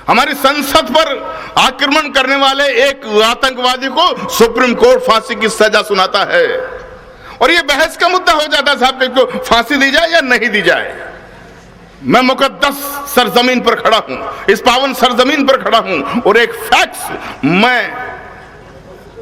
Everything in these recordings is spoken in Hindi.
हमारी संसद पर आक्रमण करने वाले एक आतंकवादी को सुप्रीम कोर्ट फांसी की सजा सुनाता है और यह बहस का मुद्दा हो जाता है साहब कि इसको फांसी दी जाए या नहीं दी जाए। मैं मुकद्दस सरजमीन पर खड़ा हूं, इस पावन सरजमीन पर खड़ा हूं और एक फैक्ट्स मैं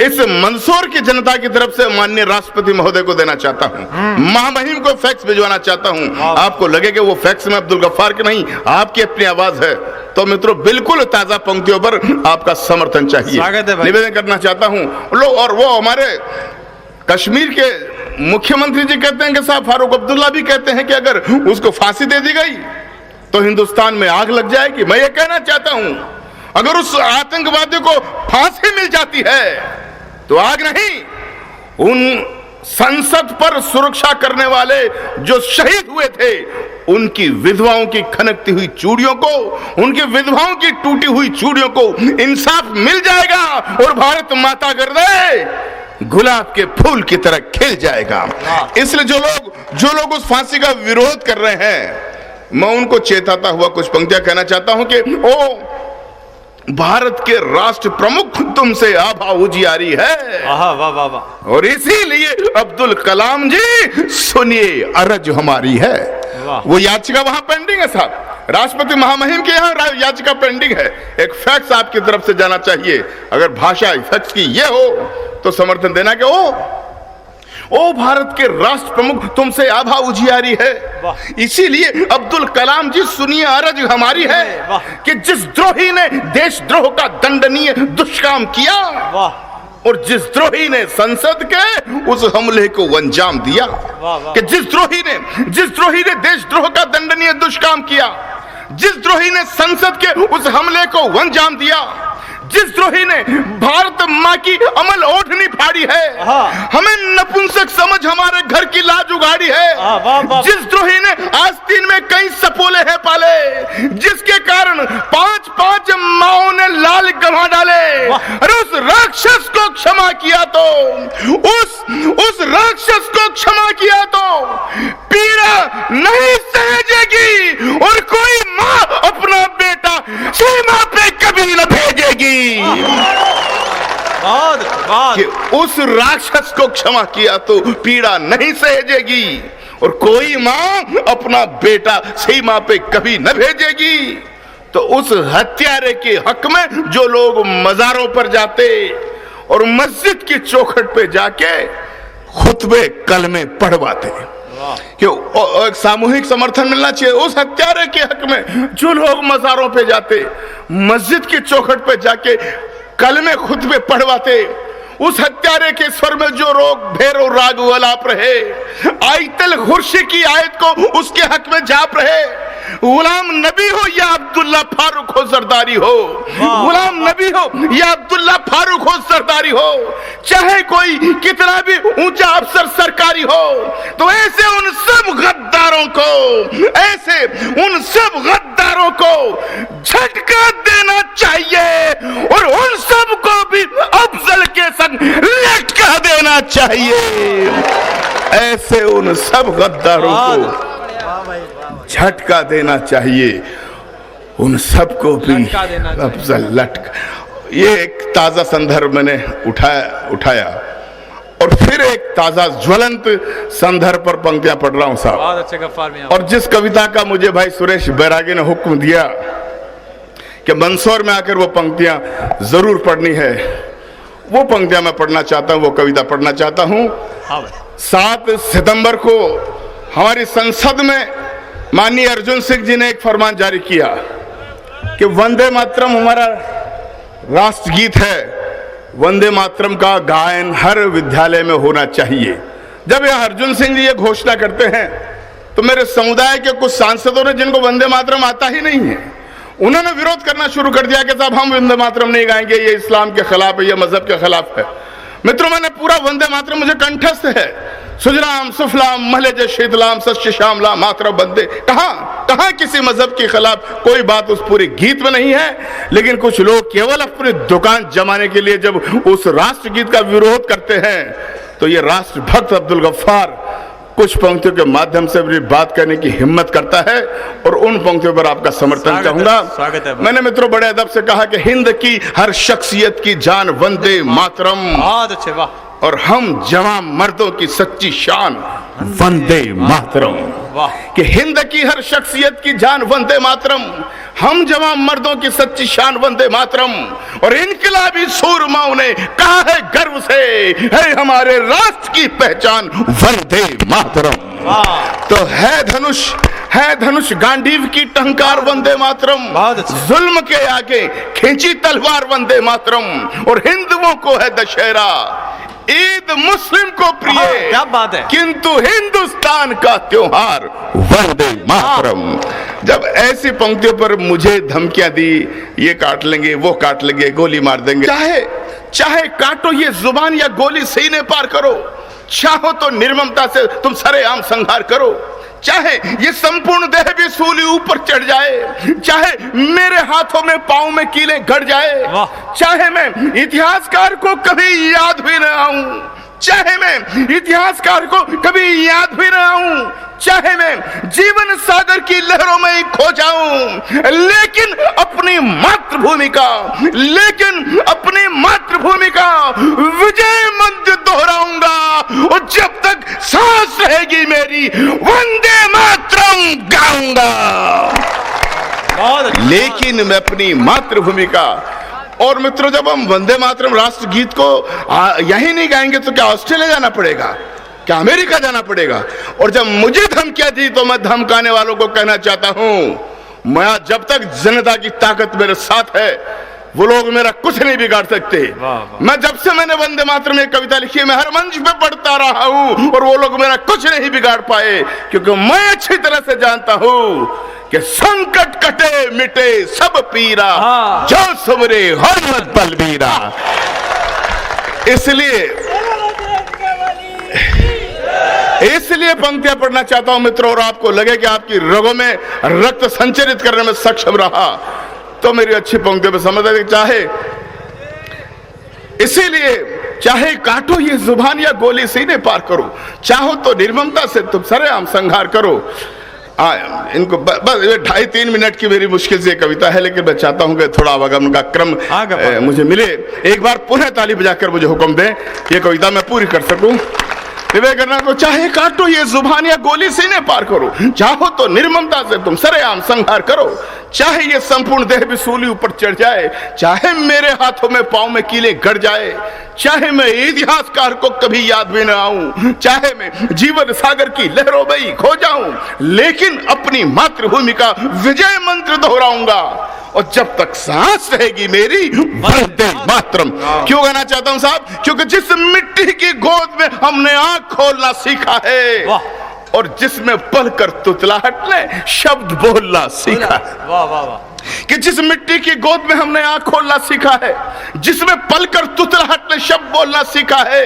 इस मंदसौर की जनता की तरफ से माननीय राष्ट्रपति महोदय को देना चाहता हूं, महामहिम को फैक्स भिजवाना चाहता हूं। आपको लगे कि वो फैक्स में अब्दुल गफ्फार की नहीं, आपकी अपनी आवाज है, तो मित्रों बिल्कुल ताजा पंक्तियों पर आपका समर्थन चाहिए। निवेदन करना चाहता हूं लोग, और वो हमारे कश्मीर के मुख्यमंत्री जी कहते हैं कि साहब फारूक अब्दुल्ला भी कहते हैं कि अगर उसको फांसी दे दी गई तो हिंदुस्तान में आग लग जाएगी। मैं ये कहना चाहता हूं अगर उस आतंकवादी को फांसी मिल जाती है तो आग नहीं, उन संसद पर सुरक्षा करने वाले जो शहीद हुए थे उनकी विधवाओं की खनकती हुई चूड़ियों को, उनकी विधवाओं की टूटी हुई चूड़ियों को इंसाफ मिल जाएगा और भारत माता गर्दे गुलाब के फूल की तरह खिल जाएगा। इसलिए जो लोग उस फांसी का विरोध कर रहे हैं, मैं उनको चेताता हुआ कुछ पंक्तियां कहना चाहता हूं कि ओ भारत के राष्ट्र प्रमुख तुमसे आभा उजियारी है। वाह वाह वाह। और इसीलिए अब्दुल कलाम जी सुनिए अरज हमारी है। वो याचिका वहां पेंडिंग है साहब, राष्ट्रपति महामहिम के यहाँ याचिका पेंडिंग है। एक फैक्स आपकी तरफ से जाना चाहिए, अगर भाषा फैक्स की ये हो तो समर्थन देना कि ओ भारत के राष्ट्र प्रमुख तुमसे आभा उजियारी है। इसीलिए अब्दुल कलाम जी सुनिए अरज हमारी है कि जिस द्रोही ने देशद्रोह का दंडनीय दुष्काम किया और जिस द्रोही ने संसद के उस हमले को अंजाम दिया, कि जिस द्रोही ने देशद्रोह का दंडनीय दुष्काम किया, जिस द्रोही ने संसद के उस हमले को अंजाम दिया, जिस द्रोही ने भारत माँ की अमल ओढ़नी फाड़ी है, हमें नपुंसक समझ हमारे घर की लाज उगाड़ी है, जिस द्रोही ने आस्तीन में कई सपोले हैं पाले, जिसके कारण 5-5 माओं ने लाल गंवा डाले, अरे उस राक्षस को क्षमा किया तो उस राक्षस को क्षमा किया तो पीड़ा नहीं सहेजेगी और कोई माँ अपना बेटा सीमा पे कभी न भेजेगी। कि उस राक्षस को क्षमा किया तो पीड़ा नहीं सहेजेगी और कोई मां अपना बेटा सीमा पे कभी न भेजेगी। तो उस हत्यारे के हक में जो लोग मजारों पर जाते और मस्जिद की चौखट पे जाके खुतबे कलमे पढ़वाते, क्यों एक सामूहिक समर्थन मिलना चाहिए उस हत्यारे के हक में। जो लोग मज़ारों पे जाते, मस्जिद की चौखट पे जाके कलमे खुतबे पढ़वाते, उस हत्यारे के स्वर में जो लोग भैरव राग वलाप रहे, आयतल खुर्शी की आयत को उसके हक में जाप रहे, गुलाम नबी हो या अब्दुल्ला फारूक हो सरदारी हो, गुलाम नबी हो या अब्दुल्ला फारूक हो सरदारी हो, चाहे कोई कितना भी ऊंचा अफसर सरकारी हो, तो ऐसे उन सब गद्दारों को झटका देना चाहिए और उन सब को भी अफजल के संग लटका देना चाहिए। ऐसे उन सब गद्दारों को झटका देना चाहिए, उन सबको भी अफजल लटका। ये एक ताजा संदर्भ मैंने उठाया और फिर एक ताजा ज्वलंत संदर्भ पर पंक्तियां पढ़ रहा हूं साहब। बहुत अच्छे गफ्फार में। और जिस कविता का मुझे भाई सुरेश बैरागी ने हुक्म दिया कि मंदसौर में आकर वो पंक्तियां जरूर पढ़नी है, वो पंक्तियां मैं पढ़ना चाहता हूं, वो कविता पढ़ना चाहता हूं। 7 सितंबर को हमारी संसद में माननीय अर्जुन सिंह जी ने एक फरमान जारी किया कि वंदे मातरम हमारा राष्ट्रगीत है, वंदे मातरम का गायन हर विद्यालय में होना चाहिए। जब यह अर्जुन सिंह जी ये घोषणा करते हैं तो मेरे समुदाय के कुछ सांसदों ने, जिनको वंदे मातरम आता ही नहीं है, उन्होंने विरोध करना शुरू कर दिया कि साहब हम वंदे मातरम नहीं गाएंगे, ये इस्लाम के खिलाफ है, ये मजहब के खिलाफ है। मित्रों, मैंने पूरा वंदे मातरम मुझे कंठस्थ है। सुजलाम सुफलाम महलज शीतलाम सस्य श्यामला मातरम वंदे। कहां किसी मजहब के खिलाफ कोई बात उस पूरे गीत में नहीं है, लेकिन कुछ लोग केवल अपनी दुकान जमाने के लिए जब उस राष्ट्रगीत का विरोध करते हैं तो ये राष्ट्रभक्त अब्दुल गफ्फार कुछ पंक्तियों के माध्यम से अपनी बात करने की हिम्मत करता है और उन पंक्तियों पर आपका समर्थन चाहूंगा। मैंने मित्रों बड़े अदब से कहा कि हिंद की हर शख्सियत की जान वंदे मातरम, बहुत अच्छे, वाह। और हम जवान मर्दों की सच्ची शान वंदे मातरम। कि हिंद की हर शख्सियत की जान वंदे मातरम, हम जवान मर्दों की सच्ची शान वंदे मातरम। और इनकलाबी सूरमाओं ने कहा है गर्व से, है हमारे राष्ट्र की पहचान वंदे मातरम। तो है धनुष गांडीव की टंकार वंदे मातरम, जुल्म के आगे खींची तलवार वंदे मातरम। और हिंदुओं को है दशहरा, ईद मुस्लिम को प्रिय, क्या बात है, किंतु हिंदुस्तान का त्योहार वंदे मातरम। जब ऐसी पंक्तियों पर मुझे धमकियां दी, ये काट लेंगे, वो काट लेंगे, गोली मार देंगे, चाहे काटो ये जुबान या गोली सीने पार करो, चाहो तो निर्ममता से तुम सरेआम संहार करो, चाहे ये संपूर्ण देह भी सूली ऊपर चढ़ जाए, चाहे मेरे हाथों में पांव में कीले गड़ जाए, चाहे मैं इतिहासकार को कभी याद भी न आऊं, चाहे मैं इतिहासकार को कभी याद भी न आऊं, चाहे मैं जीवन सागर की लहरों में ही खो जाऊं, लेकिन अपनी मातृभूमि का विजय मंत्र दोहराऊंगा। और जब तक सांस रहेगी मेरी वंदे मातरम गाऊंगा। लेकिन मैं अपनी मातृभूमि का, और मित्रों जब हम वंदे मातरम राष्ट्र गीत को यही नहीं गाएंगे तो क्या ऑस्ट्रेलिया जाना पड़ेगा, क्या अमेरिका जाना पड़ेगा? और जब मुझे धमकियां दी तो मैं धमकाने वालों को कहना चाहता हूं, मैं जब तक जनता की ताकत मेरे साथ है वो लोग मेरा कुछ नहीं बिगाड़ सकते। मैं जब से मैंने वंदे मातरम में कविता लिखी है, मैं हर मंच पे पढ़ता रहा हूं और वो लोग मेरा कुछ नहीं बिगाड़ पाए, क्योंकि मैं अच्छी तरह से जानता हूं कि संकट कटे मिटे सब पीरा, जो सुमरे हरमत बलबीरा। इसलिए पंक्तियां पढ़ना चाहता हूं मित्रों, और आपको लगे कि आपकी रगों में रक्त संचरित करने में सक्षम रहा तो मेरी अच्छी पंक्तियों पर समझ आए। चाहे काटो ये जुबान या गोली सीने पार करो, चाहो तो निर्ममता से तुम सरेआम संहार करो। इनको बस 2.5-3 मिनट की मेरी मुश्किल से कविता है, लेकिन मैं चाहता हूं कि थोड़ा आवागमन का क्रम मुझे मिले। एक बार पुनः ताली बजाकर मुझे हुक्म दें, ये कविता मैं पूरी कर सकूं। विवेकानंद को, चाहे काटो ये जुबान या गोली सीने पार करो, चाहो तो निर्ममता से तुम सरेआम संहार करो, चाहे ये संपूर्ण देह भी सूली ऊपर चढ़ जाए, चाहे मेरे हाथों में पांव में कीले गड़ जाए, चाहे मैं इतिहासकार को कभी याद भी न आऊं, चाहे मैं जीवन सागर की लहरों में ही खो जाऊं, लेकिन अपनी मातृभूमि का विजय मंत्र दोहराऊंगा। और जब तक सांस रहेगी मेरी वंदे मातरम। क्यों गाना चाहता हूं साहब? क्योंकि जिस मिट्टी की गोद में हमने आंख खोलना सीखा है और जिसमें पलकर तुतलाहट ने शब्द बोलना सीखा है, वाह वाह वाह, कि जिस मिट्टी की गोद में हमने आंख खोलना सीखा है, जिसमें पलकर तुतलाहट ने शब्द बोलना सीखा है,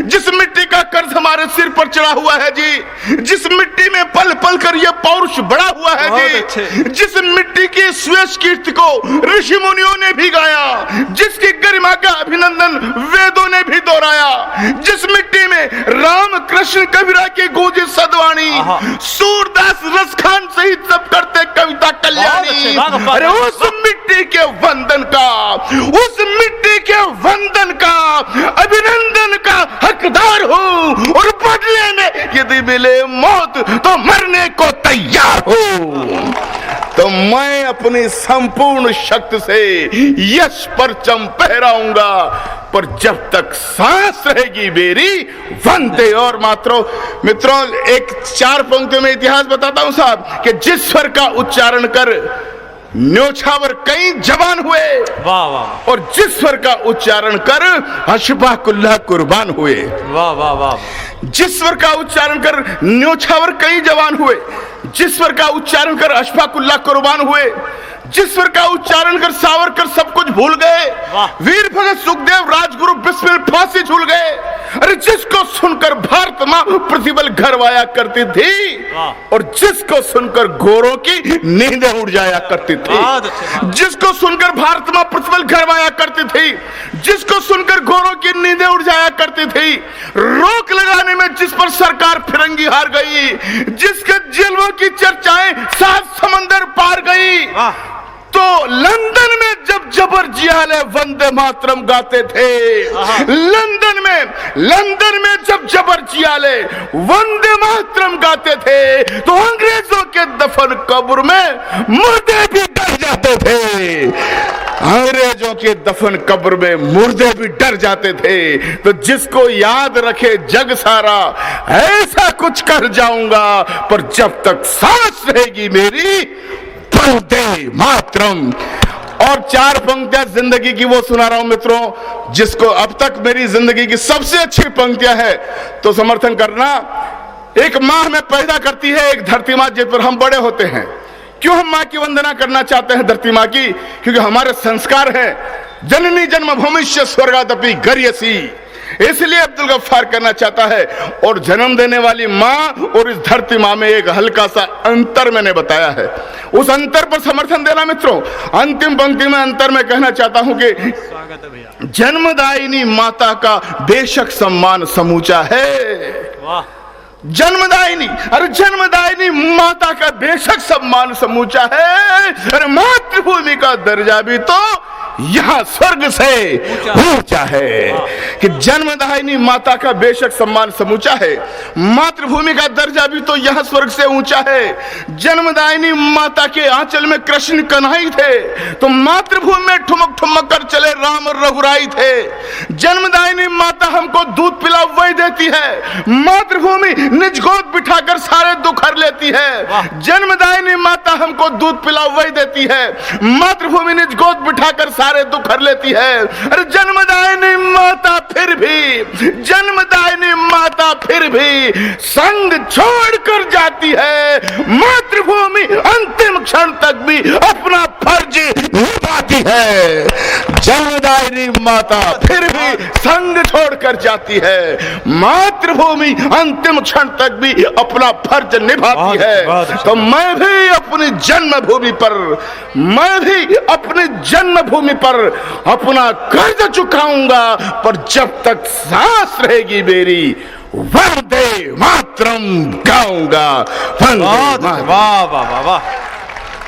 जिस मिट्टी का कर्ज हमारे सिर पर चढ़ा हुआ है जी, जिस मिट्टी में पल पल कर यह पौरुष बढ़ा हुआ है जी, जिस मिट्टी की श्वेत कीर्ति को ऋषि मुनियों ने भी गाया, जिसकी गरिमा का अभिनंदन वेदों ने भी दोहराया, जिस मिट्टी में राम कृष्ण कबीरा की गूंजी सदवाणी, सूरदास रसखान सहित सब करते कविता कल्याणी। अरे उस मिट्टी के वंदन का अभिनंदन का हकदार हूं, और बदले में यदि मिले मौत तो मरने को तैयार हूं। तो मैं अपनी संपूर्ण शक्ति से यश परचम फहराऊंगा, पर जब तक सांस रहेगी मेरी वंदे। और मित्रों एक 4 पंक्तियों में इतिहास बताता हूं साहब, कि जिस स्वर का उच्चारण कर न्योछावर कई जवान हुए, वाह वाह, और जिस स्वर का उच्चारण कर अशफाकुल्लाह कुर्बान हुए, वाह वाह वाह, जिस स्वर का उच्चारण कर न्योछावर कई जवान हुए, जिस स्वर का उच्चारण कर अशफाकुल्लाह कुर्बान हुए, जिस स्वर का उच्चारण कर सावरकर सब कुछ भूल गए, वीर भगत सुखदेव राजगुरु बिस्मिल फांसी झूल गए, अरे जिसको सुनकर भारत माँ प्रतिबल घरवाया करती थी वाह। और जिसको सुनकर गोरों की नींदें उड़ जाया करती थी, बहुत अच्छे, बहुत। जिसको सुनकर भारत माँ प्रतिबल घरवाया करती थी, जिसको सुनकर गोरों की नींदें उड़ जाया करती थी, रोक लगाने में जिस पर सरकार फिरंगी हार गई, जिसके जलवों की चर्चाएं 7 समंदर पार गई, वाह। तो लंदन में जब जबर जियाले वंदे मातरम गाते थे, लंदन में जब जबर जियाले वंदे मातरम गाते थे, तो अंग्रेजों के दफन कब्र में मुर्दे भी डर जाते थे। अंग्रेजों के दफन कब्र में मुर्दे भी डर जाते थे। तो जिसको याद रखे जग सारा, ऐसा कुछ कर जाऊंगा, पर जब तक सांस रहेगी मेरी, वंदे मातरम। और 4 पंक्तियां जिंदगी की वो सुना रहा हूं मित्रों, जिसको अब तक मेरी जिंदगी की सबसे अच्छी पंक्तियां है, तो समर्थन करना। एक माँ हमें पैदा करती है, एक धरती माँ जिस पर हम बड़े होते हैं। क्यों हम माँ की वंदना करना चाहते हैं, धरती माँ की? क्योंकि हमारे संस्कार है जननी जन्मभूमि स्वर्गादपि गर्यसी, इसलिए अब्दुल गफ्फार करना चाहता है। और जन्म देने वाली माँ और इस धरती माँ में एक हल्का सा अंतर मैंने बताया है, उस अंतर पर समर्थन देना मित्रों। अंतिम पंक्ति में अंतर में कहना चाहता हूं कि स्वागत है भैया। जन्मदायिनी माता का बेशक सम्मान समूचा है। वाह। जन्मदायिनी, अरे जन्मदायिनी माता का बेशक सम्मान समूचा है। अरे मातृभूमि का दर्जा भी तो यहाँ स्वर्ग से ऊंचा है। कि जन्मदायिनी माता का बेशक सम्मान समूचा है, मातृभूमि का दर्जा भी तो यहाँ स्वर्ग से ऊंचा है। जन्मदायिनी माता के आंचल में कृष्ण कन्हई थे, तो मातृभूमि में ठुमक ठुमक कर चले राम और रघुराई थे। जन्मदायिनी माता हमको दूध पिला वही देती है, मातृभूमि निज गोद बिठाकर सारे दुख हर लेती है। जन्मदायिनी माता हमको दूध पिला वही देती है, मातृभूमि निज गोद बिठाकर सारे दुख हर लेती है। अरे जन्मदायिनी माता फिर भी, जन्मदायिनी माता फिर भी संग छोड़कर जाती है, मातृभूमि अंतिम क्षण तक भी अपना फर्ज निभाती है। जन्मदायिनी माता फिर भी संग छोड़कर जाती है, मातृभूमि अंतिम क्षण तक भी अपना फर्ज निभाती है। तो मैं भी अपनी जन्मभूमि पर, मैं भी अपनी जन्मभूमि पर अपना कर्ज चुकाऊंगा, पर जब तक सांस रहेगी मेरी, वंदे मातरम गाऊंगा। वंदे मातरम। वाह वाह वाह वाह।